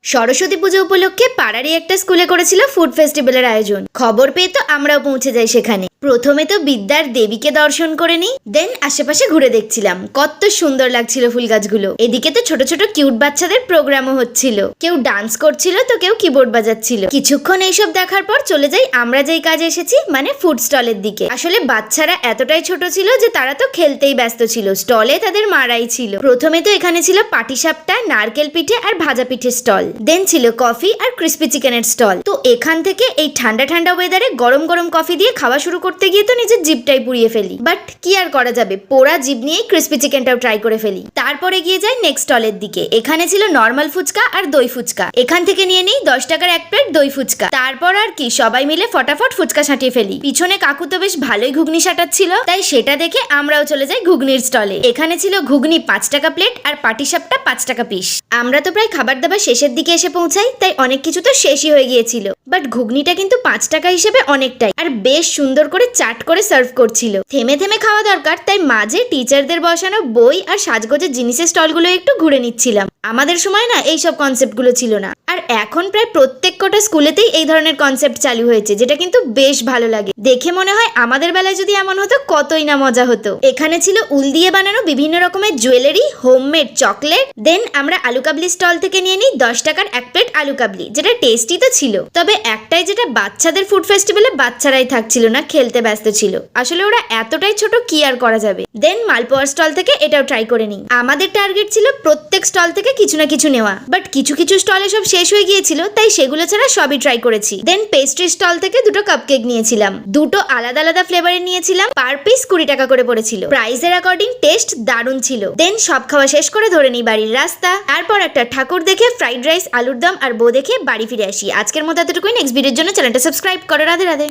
সরস্বতী পুজো উপলক্ষে পাড়ারই একটা স্কুলে করেছিল ফুড ফেস্টিভ্যালের আয়োজন। খবর পেয়ে তো আমরাও পৌঁছে যাই সেখানে। প্রথমে তো বিদ্যার দেবীকে দর্শন করে নিই, দেন আশেপাশে ঘুরে দেখছিলাম কত সুন্দর লাগছিল ফুল গাছগুলো। এদিকে তো ছোট ছোট কিউট বাচ্চাদের প্রোগ্রামও হচ্ছিল, কেউ ডান্স করছিল তো কেউ কিবোর্ড বাজাচ্ছিল। কিছুক্ষণ এইসব দেখার পর চলে যাই আমরা যেই কাজে এসেছি, মানে ফুড স্টলের দিকে। আসলে বাচ্চারা এতটাই ছোট ছিল যে তারা তো খেলতেই ব্যস্ত ছিল, স্টলে তাদের মারাই ছিল। প্রথমে তো এখানে ছিল পাটিসাপটা, নারকেল পিঠে আর ভাজা পিঠের স্টল, দেন ছিল কফি আর ক্রিস্পি চিকেনের স্টল। তো এখান থেকে এই ঠান্ডা ঠান্ডা ওয়েদারে গরম গরম কফি দিয়ে খাওয়া শুরু করতে গিয়ে তো নিজের জিভটাই পুড়িয়ে ফেলি, বাট কি আর করা যাবে, পোড়া জিভ নিয়েই ক্রিস্পি চিকেনটাও ট্রাই করে ফেলি। তারপরে গিয়ে যাই নেক্সট স্টলের দিকে। এখানে ছিল নর্মাল ফুচকা আর দই ফুচকা। এখান থেকে নিয়ে নিই 10 টাকার এক প্লেট দই ফুচকা। তারপর আর কি, সবাই মিলে ফটাফট ফুচকা সাঁটিয়ে ফেলি। পিছনে কাকু তো বেশ ভালোই ঘুগনি সাঁটাচ্ছিল, তাই সেটা দেখে আমরাও চলে যাই ঘুগনির স্টলে। এখানে ছিল ঘুগনি 5 টাকা প্লেট আর পাটিসাপটা 5 টাকা পিস। আমরা তো প্রায় খাবার দাবার শেষের দিকে এসে পৌঁছাই, তাই অনেক কিছু তো শেষই হয়ে গিয়েছিল, বাট ঘুগনিটা কিন্তু 5 টাকা হিসেবে অনেকটাই, আর বেশ সুন্দর করে চাট করে সার্ভ করছিল। থেমে থেমে খাওয়া দরকার, তাই মাঝে টিচারদের বসানো বই আর সাজগোজের জিনিসের স্টলগুলো একটু ঘুরে নিচ্ছিলাম। আমাদের সময় না এইসব কনসেপ্টগুলো ছিল না, আর এখন প্রায় প্রত্যেক কটা স্কুলেতেই এই ধরনের কনসেপ্ট চালু হয়েছে, যেটা কিন্তু বেশ ভালো লাগে। দেখে মনে হয় আমাদের বেলায় যদি এমন হতো কতই না মজা হতো। এখানে ছিল উল দিয়ে বানানো বিভিন্ন রকমের জুয়েলারি, হোমমেড চকলেট। দেন আমরা আলু কাবলি স্টল থেকে নিয়ে নিই 10 টাকার এক প্লেট আলু কাবলি, যেটা টেস্টি তো ছিল, তবে একটাই যেটা বাচ্চাদের ফুড ফেস্টিভ্যালে বাচ্চারাই থাকছিল না, খেলতে ব্যস্ত ছিল। আসলে ওরা এতটাই ছোট, কি আর করা যাবে। দেন মালপোয়ার স্টল থেকে এটাও ট্রাই করে নিই। আমাদের টার্গেট ছিল প্রত্যেক স্টল থেকে কিছু না কিছু নেওয়া, বাট কিছু কিছু স্টলে সব শেষ হয়ে গিয়েছিল, তাই সেগুলো ছাড়া সবই ট্রাই করেছি। দেন পেস্ট্রি স্টল থেকে দুটো কাপকেক নিয়েছিলাম, দুটো আলাদা আলাদা ফ্লেভারের নিয়েছিলাম, পার পিস 20 টাকা করে পড়েছিল। প্রাইসের অ্যাকর্ডিং টেস্ট দারুণ ছিল। দেন সব খাওয়া শেষ করে ধরে নিই বাড়ির রাস্তা। তারপর একটা ঠাকুর দেখে, ফ্রাইড রাইস, আলুর দম আর বউ দেখে বাড়ি ফিরে আসি। আজকের মতো এতটুকুই। নেক্সট ভিডিওর জন্য চ্যানেলটা সাবস্ক্রাইব করো। রাধে রাধে।